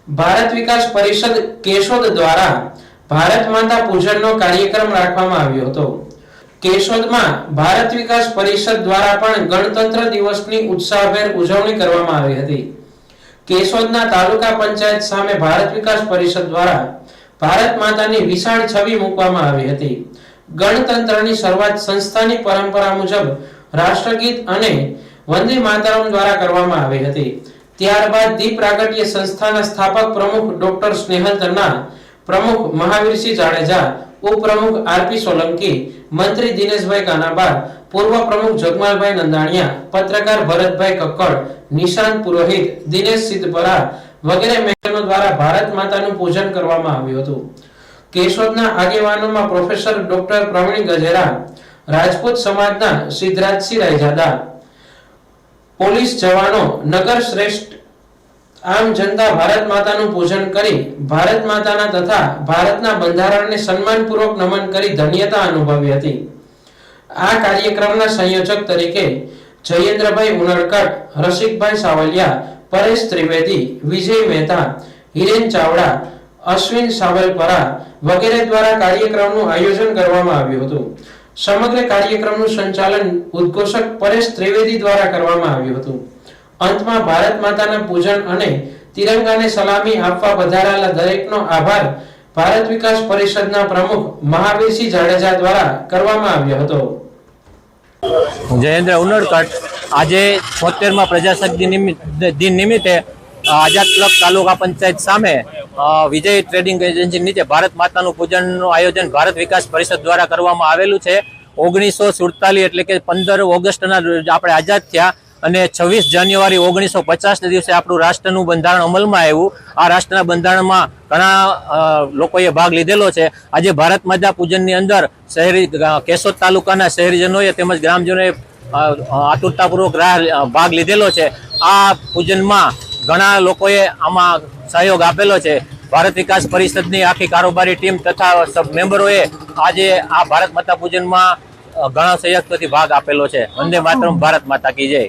ભારત વિકાસ પરિષદ કેશોદ દ્વારા ભારત માતા પૂજનનો કાર્યક્રમ રાખવામાં આવ્યો હતો। કેશોદમાં ભારત વિકાસ પરિષદ દ્વારા પણ ગણતંત્ર દિવસની ઉત્સાહભેર ઉજવણી કરવામાં આવી હતી। કેશોદના તાલુકા પંચાયત સામે ભારત વિકાસ પરિષદ દ્વારા ભારત માતાની વિશાળ છબી મૂકવામાં આવી હતી। ગણતંત્રની શરૂઆત સંસ્થાની પરંપરા મુજબ રાષ્ટ્રગીત અને વંદે માતરમ દ્વારા કરવામાં આવી હતી। ત્યારબાદ દીપ પ્રાગટ્ય સંસ્થાના સ્થાપક પ્રમુખ ડોક્ટર સ્નેહલ તન્ના, પ્રમુખ મહાવીરસિંહ જાડેજા, ઉપપ્રમુખ આરપી સોલંકી, મંત્રી દિનેશભાઈ કાનાબાર, પૂર્વ प्रमुख जगमालभाई नंदाणिया, पत्रकार भरतभाई कक्कड़, निशांत पुरोहित, दिनेश सिद्धपरा वगैरह मेहमानों द्वारा भारत माताનું પૂજન કરવામાં આવ્યું હતું। કેશોદના આગેવાનોમાં પ્રોફેસર ડોક્ટર પ્રવીણ ગજેરા, રાજપૂત સમાજના સિદ્ધરાજસિંહ રાયજાદા, પોલીસ જવાનો, નગર શ્રેષ્ઠ આમ જનતા ભારત માતાનું પૂજન કરી ભારત માતાના તથા ભારતના બંધારણને સન્માનપૂર્વક નમન કરી ધન્યતા અનુભવી હતી। આ કાર્યક્રમના સંયોજક તરીકે જયેન્દ્રભાઈ ઉનડકટ, રસિકભાઈ સાવલિયા, પરેશ ત્રિવેદી, વિજય મહેતા, હિરેન ચાવડા, અશ્વિન સાવલપરા વગેરે દ્વારા કાર્યક્રમનું આયોજન કરવામાં આવ્યું હતું। સમગ્ર કાર્યક્રમનું સંચાલન ઉદ્ઘોષક પરેશ ત્રિવેદી દ્વારા કરવામાં આવ્યું હતું। અંતમાં ભારત માતાના પૂજન અને તિરંગાને સલામી આપવા પધારેલા દરેકનો આભાર ભારત વિકાસ પરિષદના પ્રમુખ મહાવીરસિંહ જાડેજા દ્વારા કરવામાં આવ્યો હતો। જયેન્દ્ર ઉનડકટ આજે 76માં પ્રજાસત્તાક દિન નિમિત્તે આઝાદ ક્લબ તાલુકા પંચાયત સામે વિજય ટ્રેડિંગ એજન્સી નીચે ભારત માતાનું પૂજનનું આયોજન ભારત વિકાસ પરિષદ દ્વારા કરવામાં આવેલું છે। 1947 એટલે કે 15 ઓગસ્ટના આપણે આઝાદ થયા અને 26 જાન્યુઆરી 1950 દિવસે આપણું રાષ્ટ્રનું બંધારણ અમલમાં આવ્યું। આ રાષ્ટ્રના બંધારણમાં ઘણા લોકોએ ભાગ લીધેલો છે। આજે ભારત માતા પૂજનની અંદર શહેરી કેશોદ તાલુકાના શહેરીજનોએ તેમજ ગ્રામજનોએ આતુરતાપૂર્વક ભાગ લીધેલો છે। આ પૂજનમાં ઘણા લોકોએ આમાં સહયોગ આપેલો છે। ભારત વિકાસ પરિષદની આખી કારોબારી ટીમ તથા સબ મેમ્બરોએ આજે આ ભારત માતા પૂજનમાં ઘણા સહયોગથી ભાગ આપેલો છે। વંદે માતરમ, ભારત માતા કી જય।